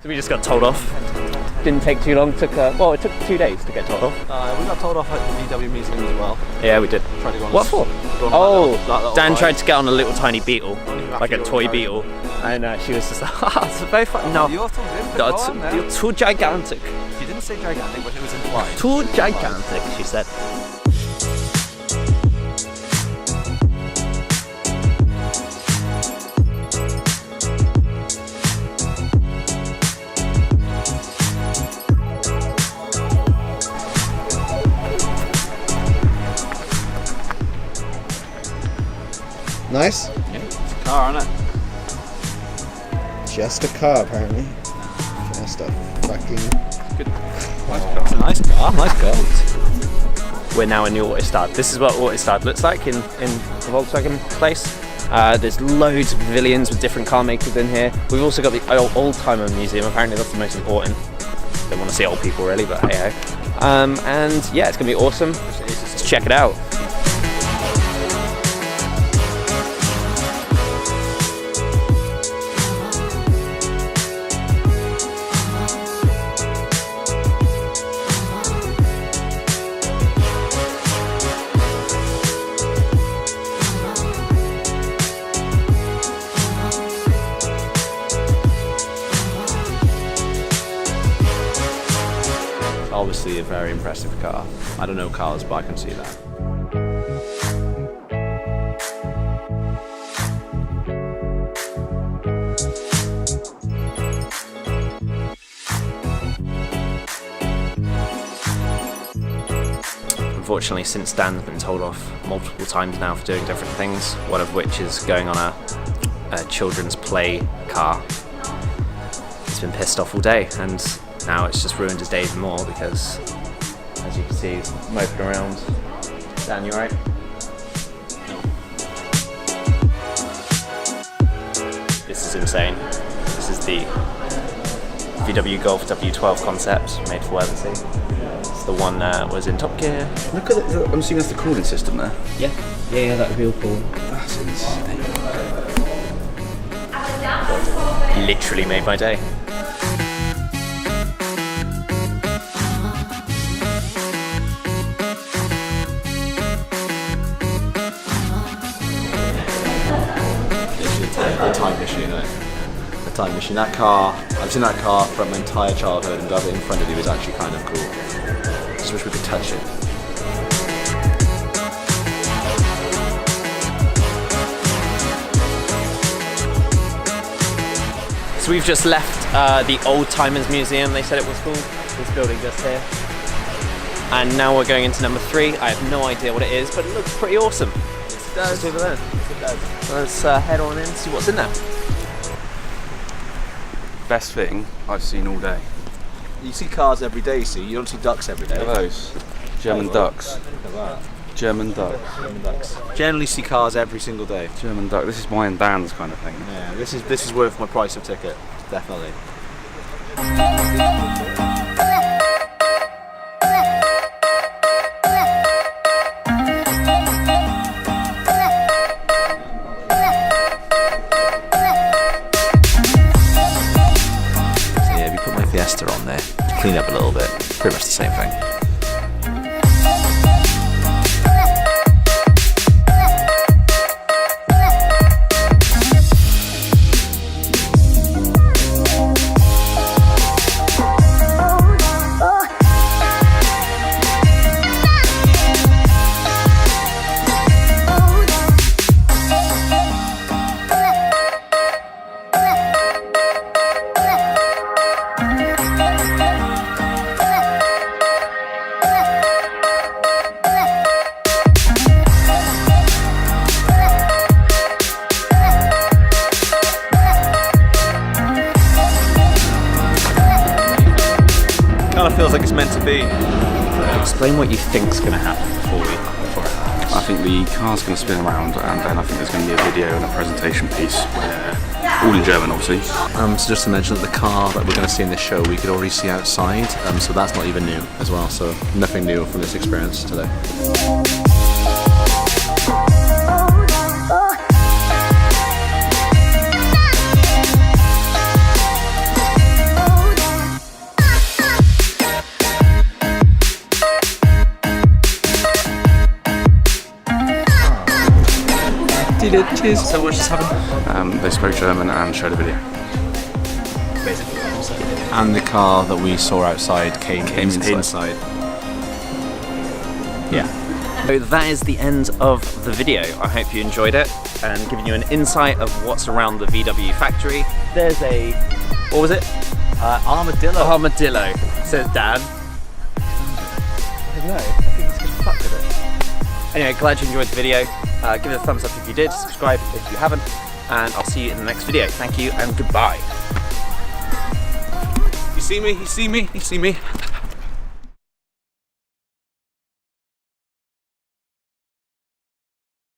So we just got told off. Didn't take too long. Took well, it took 2 days to get told off. We got told off at the VW museum as well. Yeah, we did. Tried to go on What for? Oh, Dan tried to get on a little tiny beetle, like a toy beetle, and she was just like, "Ah, it's very fun." No, you're too gigantic. She didn't say gigantic, but it was implied. Too gigantic, she said. Nice? Yeah, it's a car, isn't it? Just a car, apparently. Just a fucking... Good. Nice car. It's a nice car. Nice car. We're now in the Autostad. This is what Autostad looks like in the Volkswagen place. There's loads of pavilions with different car makers in here. We've also got the old-timer museum. Apparently that's the most important. Don't want to see old people really, but hey ho. And yeah, it's gonna be awesome. Let's check it out. Obviously a very impressive car. I don't know cars, but I can see that. Unfortunately, since Dan's been told off multiple times now for doing different things, one of which is going on a children's play car, he's been pissed off all day, and now it's just ruined his day even more because, as you can see, he's moping around. Dan, you alright? No. This is insane. This is the VW Golf W12 concept made for Weathersea. It's the one that was in Top Gear. Look at it, I'm assuming that's the cooling system there. Yeah, that would be all cool. That's insane. Literally made my day. The time machine, isn't it? The time machine. That car, I've seen that car from my entire childhood, and to have it in front of you is actually kind of cool. Just wish we could touch it. So we've just left the Old Timers Museum, they said it was called, this building just here. And now we're going into number 3. I have no idea what it is, but it looks pretty awesome. Yes, it does. Just over there. Yes, it does. Let's head on in and see what's in there. Best thing I've seen all day. You see cars every day, see? You don't see ducks every day. Look at those. German ducks. Look at that. German ducks. German ducks. Generally see cars every single day. German duck. This is mine and Dan's kind of thing. Yeah, this is worth my price of ticket, definitely. Fiesta on there to clean up a little bit. Pretty much the same thing. Kind of feels like it's meant to be. Explain what you think's going to happen before it happens. I think the car's going to spin around, and then I think there's going to be a video and a presentation piece where, all in German obviously. So just to mention that the car that we're going to see in this show we could already see outside, so that's not even new as well, so nothing new from this experience today. You did. Cheers. So what just happened? They spoke German and showed a video. And the car that we saw outside came inside. Yeah. So that is the end of the video. I hope you enjoyed it and given you an insight of what's around the VW factory. There's a, what was it? Armadillo. Armadillo, says Dad. I don't know, I think he's just fucked with it. Anyway, glad you enjoyed the video. Give it a thumbs up if you did, subscribe if you haven't, and I'll see you in the next video. Thank you and goodbye. You see me? You see me? You see me?